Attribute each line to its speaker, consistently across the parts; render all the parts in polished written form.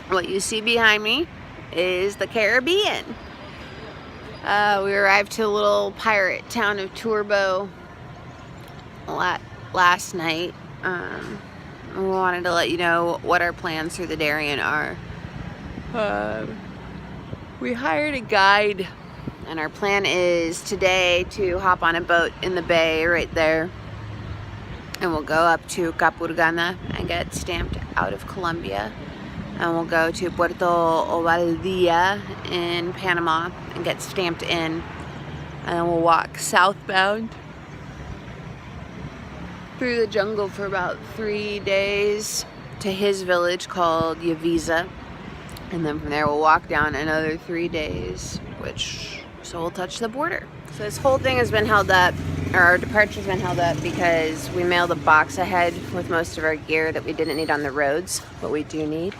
Speaker 1: What you see behind me is the Caribbean. We arrived to a little pirate town of Turbo last night. We wanted to let you know what our plans through the Darien are. We hired a guide, and our plan is today to hop on a boat in the bay right there, and we'll go up to Qhapaq Nan and get stamped out of Colombia, and we'll go to Puerto Vallarta in Panama and get stamped in, and then we'll walk southbound through the jungle for about 3 days to his village called Yavisa, and then from there we'll walk down another 3 days, so we'll touch the border. So this whole thing has been held up, or our departure's been held up, because we mailed a box ahead with most of our gear that we didn't need on the roads, but we do need,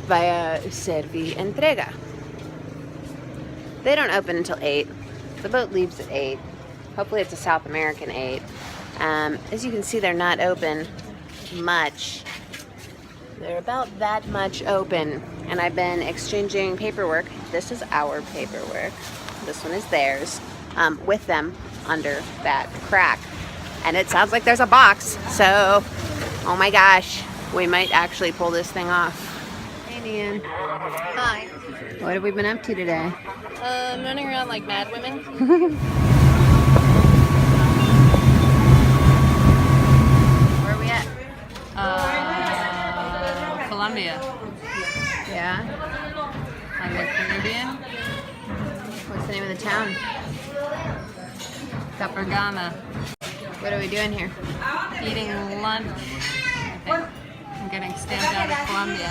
Speaker 1: via Servi Entrega. They don't open until 8. The boat leaves at 8. Hopefully it's a South American 8. As you can see, they're not open much. They're about that much open, and I've been exchanging paperwork. This is our paperwork. This one is theirs, with them under that crack. And it sounds like there's a box, so, oh my gosh, we might actually pull this thing off. Hey, Nan.
Speaker 2: Hi.
Speaker 1: What have we been up to today?
Speaker 2: Running around like mad women.
Speaker 1: Where are we at?
Speaker 2: Colombia.
Speaker 1: Yeah?
Speaker 2: On the Caribbean.
Speaker 1: What's the name of the town?
Speaker 2: Patagonia.
Speaker 1: What are we doing here?
Speaker 2: Eating lunch, I think. I'm getting stamped out of Colombia.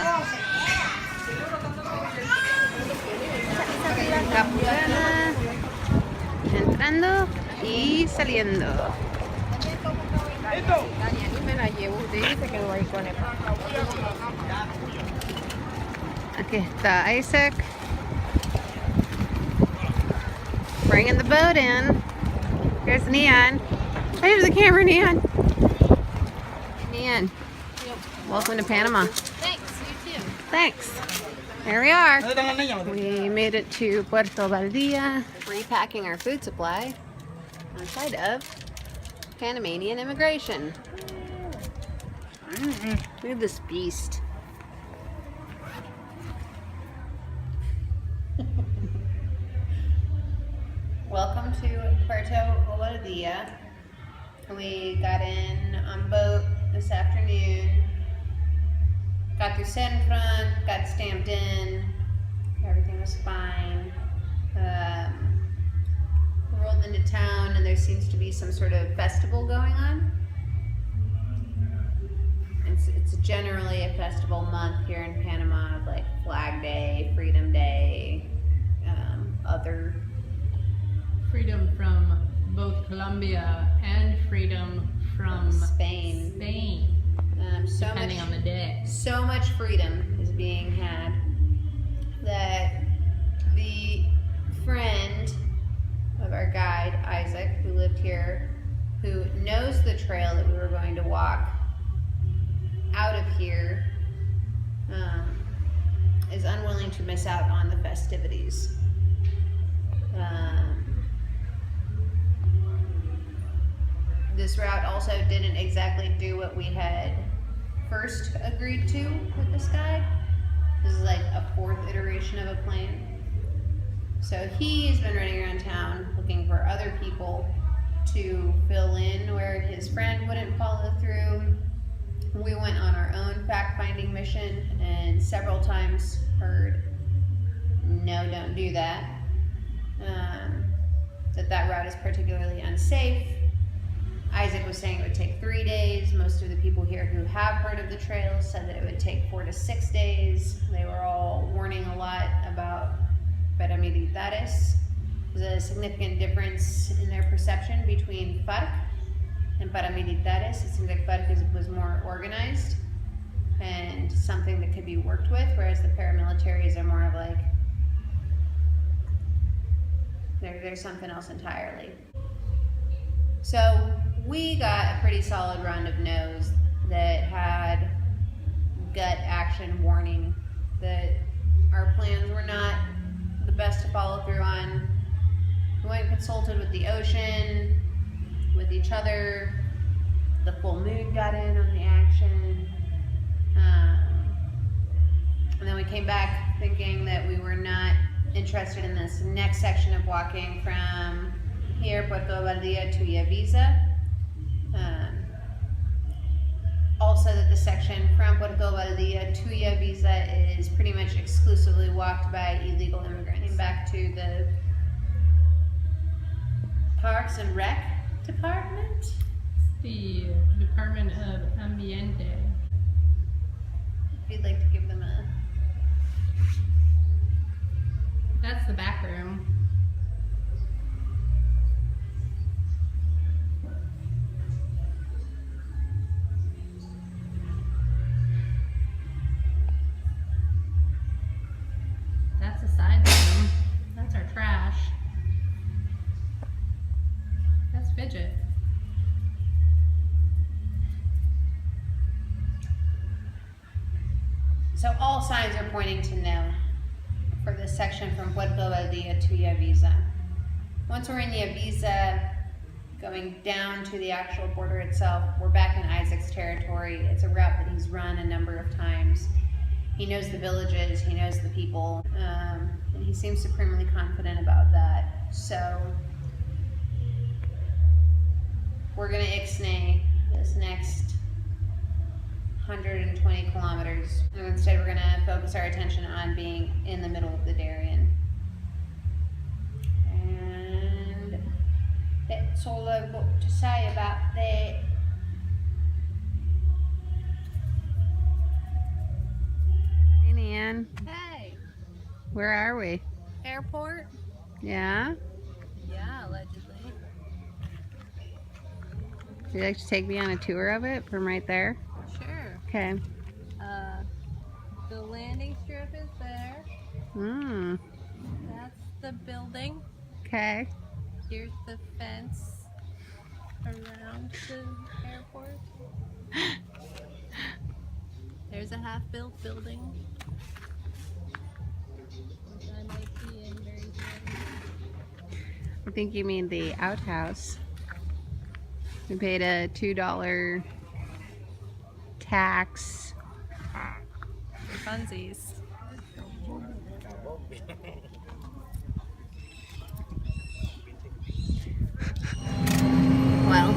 Speaker 1: Capulana, entrando y saliendo. Aquí está Isaac, bringing the boat in. Here's Nan. Here's the camera, Nan. Nan, welcome to Panama.
Speaker 2: Thanks, you too.
Speaker 1: Thanks. Here we are. We made it to Puerto Vallarta, repacking our food supply outside of Panamanian immigration. Look at this beast. Welcome to Puerto Vallarta. We got in on boat this afternoon. Got through Centron, got stamped in, everything was fine. Rolled into town, and there seems to be some sort of festival going on. It's generally a festival month here in Panama, like Flag Day, Freedom Day, other.
Speaker 2: Freedom from both Colombia and freedom from
Speaker 1: Spain.
Speaker 2: Depending on the day.
Speaker 1: So much freedom is being had that the friend of our guide, Isaac, who lived here, who knows the trail that we were going to walk out of here, is unwilling to miss out on the festivities. This route also didn't exactly do what we had first agreed to with this guide. This is like a 4th iteration of a plan. So he's been running around town looking for other people to fill in where his friend wouldn't follow through. We went on our own fact-finding mission and several times heard, no, don't do that. That route is particularly unsafe. Isaac was saying it would take 3 days. Most of the people here who have heard of the trail said that it would take 4 to 6 days. They were all warning a lot about paramilitares. There's a significant difference in their perception between FARC and paramilitares. It seems like FARC was more organized and something that could be worked with, whereas the paramilitaries are more of like, there's something else entirely. So we got a pretty solid round of no's that had gut action warning that our plans were not the best to follow through on. We went and consulted with the ocean, with each other. The full moon got in on the action. And then we came back thinking that we were not interested in this next section of walking from here, Puerto Valdía to Yavisa. Also that the section from Puerto Valdía to Yavisa is pretty much exclusively walked by illegal immigrants. Came back to the Parks and Rec Department.
Speaker 2: The Department of Ambiente.
Speaker 1: If you'd like to give them a...
Speaker 2: That's the back room. That's the side room. That's our trash. That's Fidgit.
Speaker 1: So all signs are pointing to no for this section from Puerto Valdía to Yavisa. Once we're in Yavisa, going down to the actual border itself, we're back in Isaac's territory. It's a route that he's run a number of times. He knows the villages, he knows the people, and he seems supremely confident about that. So we're gonna ixnay this next 120 kilometers. And instead we're gonna focus our attention on being in the middle of the Darien. And that's all I've got to say about that. Hey Nan,
Speaker 2: Hey,
Speaker 1: where are we?
Speaker 2: airport?
Speaker 1: Yeah?
Speaker 2: Yeah, allegedly.
Speaker 1: Would you like to take me on a tour of it from right there?
Speaker 2: Sure.
Speaker 1: Okay.
Speaker 2: The landing strip is there. That's the building.
Speaker 1: Okay.
Speaker 2: Here's the fence around the airport. There's a half-built building, which I might be in very soon.
Speaker 1: I think you mean the outhouse. We paid a $2 tax.
Speaker 2: Funsies.
Speaker 1: Well,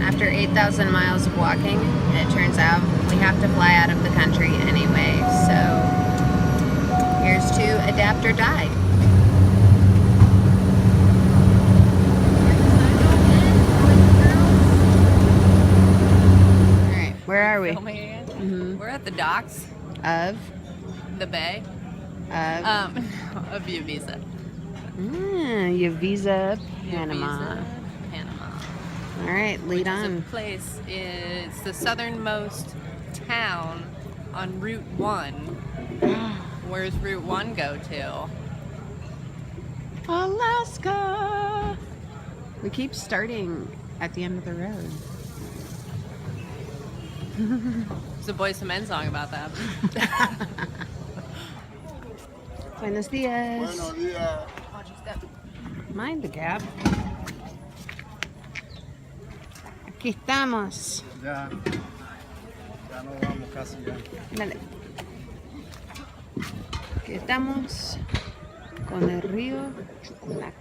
Speaker 1: after 8,000 miles of walking, it turns out we have to fly out of the country anyway. So here's to adapt or die. All right, where are we?
Speaker 2: Filming again? We're at the docks
Speaker 1: Of?
Speaker 2: the bay
Speaker 1: Of?
Speaker 2: of Yavisa.
Speaker 1: Yavisa, Panama.
Speaker 2: Yavisa, Panama.
Speaker 1: All right, lead
Speaker 2: Which is
Speaker 1: on.
Speaker 2: a place. It's the southernmost town on Route 1. Where's Route 1 go to?
Speaker 1: Alaska. We keep starting at the end of the road.
Speaker 2: There's a Boyz II Men song about that.
Speaker 1: Buenos dias.
Speaker 3: Buenos días.
Speaker 2: Watch your step.
Speaker 1: Mind the gap. Aquí estamos.
Speaker 3: Ya. Ya no vamos casi ya.
Speaker 1: Dale. Aquí estamos con el río Qhapaq.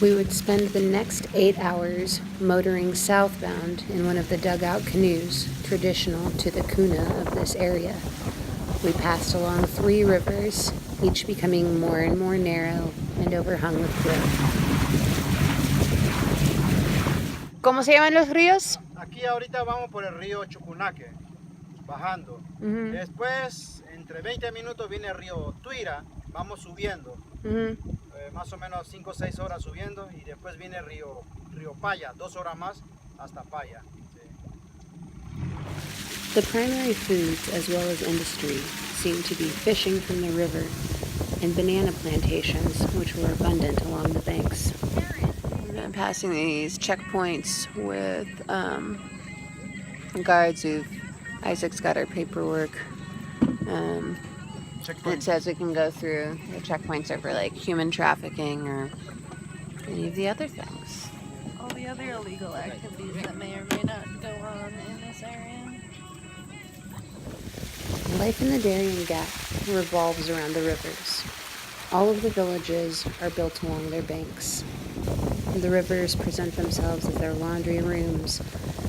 Speaker 1: We would spend the next 8 hours motoring southbound in one of the dugout canoes traditional to the kuna of this area. We passed along 3 rivers, each becoming more and more narrow and overhung with growth. ¿Cómo se llaman los ríos?
Speaker 3: Aquí ahorita vamos por el río Chucunaque, bajando. Después, entre 20 minutos viene el río Tuira, vamos subiendo. Más o menos 5 o 6 horas subiendo y después viene el río Paya, 2 horas más hasta Paya. Sí.
Speaker 1: The primary foods as well as industry seemed to be fishing from the river and banana plantations, which were abundant along the banks. I'm passing these checkpoints with guards Isaac's got our paperwork. It says we can go through. The checkpoints are for like human trafficking or any of the other things.
Speaker 2: All the other illegal activities that may or may not go on in this area.
Speaker 1: Life in the Darien Gap revolves around the rivers. All of the villages are built along their banks. The rivers present themselves as their laundry rooms,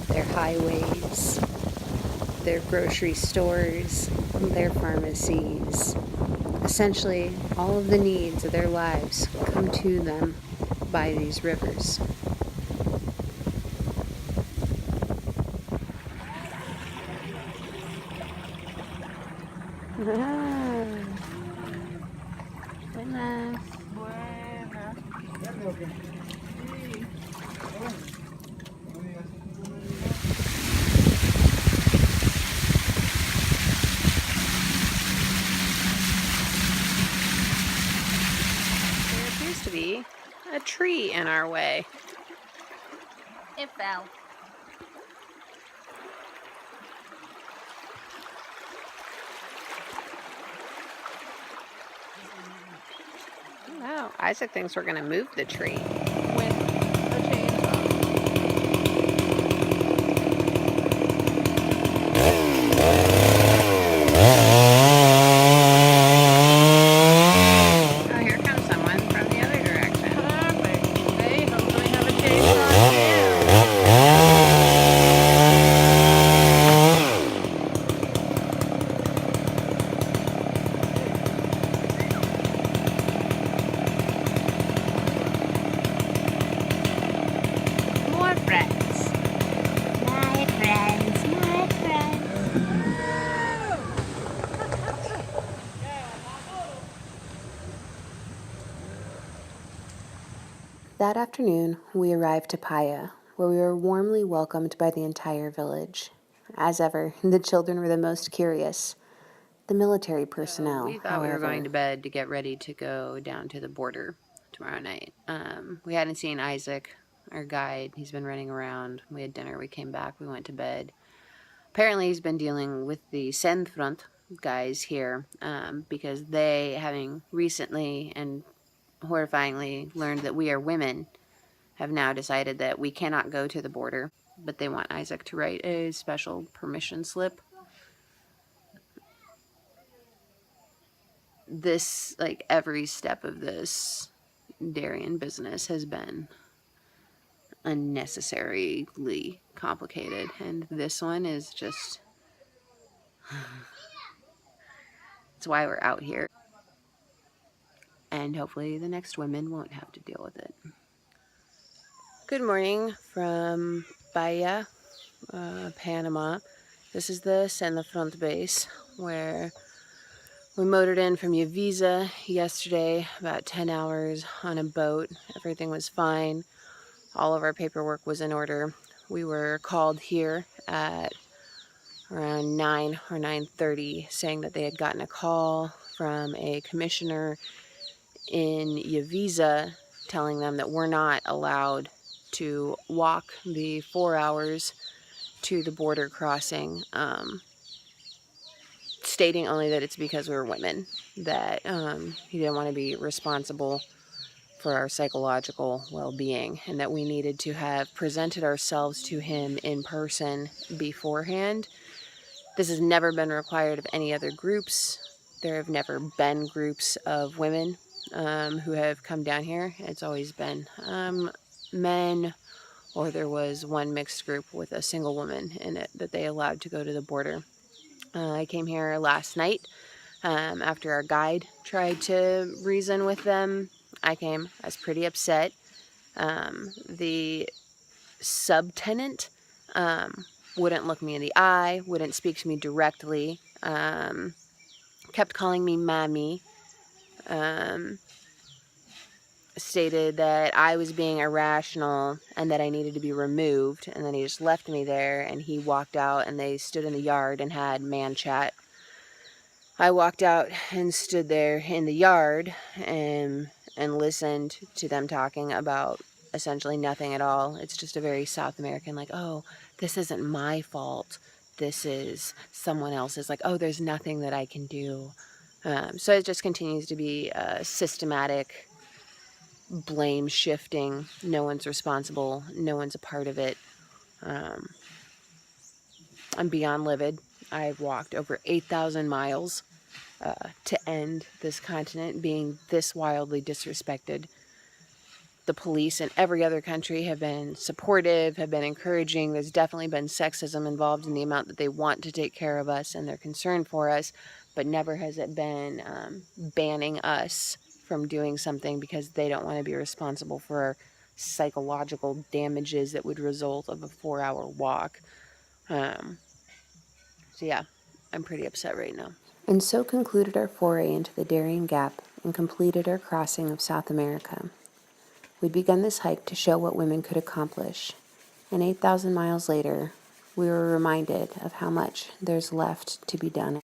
Speaker 1: their highways, their grocery stores, their pharmacies. Essentially, all of the needs of their lives come to them by these rivers. Buenas. There appears to be a tree in our way.
Speaker 2: It fell.
Speaker 1: Wow, Isaac thinks we're going to move the tree.
Speaker 2: With a chainsaw.
Speaker 1: Oh, here comes someone from the other direction.
Speaker 2: Perfect. They hopefully have a chainsaw too. More friends. My friends, my friends.
Speaker 1: That afternoon, we arrived to Paya, where we were warmly welcomed by the entire village. As ever, the children were the most curious. The military personnel,
Speaker 4: We thought we were going to bed to get ready to go down to the border tomorrow night. We hadn't seen Isaac, our guide. He's been running around. We had dinner. We came back. We went to bed. Apparently, he's been dealing with the Front guys here because they, having recently and horrifyingly learned that we are women, have now decided that we cannot go to the border, but they want Isaac to write a special permission slip. This, like, every step of this Darien business has been unnecessarily complicated, and this one is just it's why we're out here, and hopefully the next women won't have to deal with it. Good morning from Bahia, Panama. This is the Front base where we motored in from Yavisa yesterday, about 10 hours on a boat. Everything was fine. All of our paperwork was in order. We were called here at around 9 or 9:30 saying that they had gotten a call from a commissioner in Yavisa telling them that we're not allowed to walk the 4 hours to the border crossing, stating only that it's because we're women, that he didn't want to be responsible for our psychological well-being, and that we needed to have presented ourselves to him in person beforehand. This has never been required of any other groups. There have never been groups of women who have come down here. It's always been men, or there was one mixed group with a single woman in it that they allowed to go to the border. I came here last night after our guide tried to reason with them. I was pretty upset. The subtenant wouldn't look me in the eye, wouldn't speak to me directly, kept calling me mommy. stated that I was being irrational and that I needed to be removed, and then he just left me there, and he walked out, and they stood in the yard and had man chat. I walked out and stood there in the yard and listened to them talking about essentially nothing at all. It's just a very South American, like, oh, this isn't my fault. This is someone else's. Like, oh, there's nothing that I can do. So it just continues to be systematic blame shifting. No one's responsible. No one's a part of it. I'm beyond livid. I've walked over 8,000 miles to end this continent being this wildly disrespected. The police in every other country have been supportive, have been encouraging. There's definitely been sexism involved in the amount that they want to take care of us and they're concerned for us, but never has it been banning us from doing something because they don't want to be responsible for our psychological damages that would result of a 4-hour walk. So yeah, I'm pretty upset right now. And so concluded our foray into the Darien Gap and completed our crossing of South America. We'd begun this hike to show what women could accomplish, and 8,000 miles later, we were reminded of how much there's left to be done.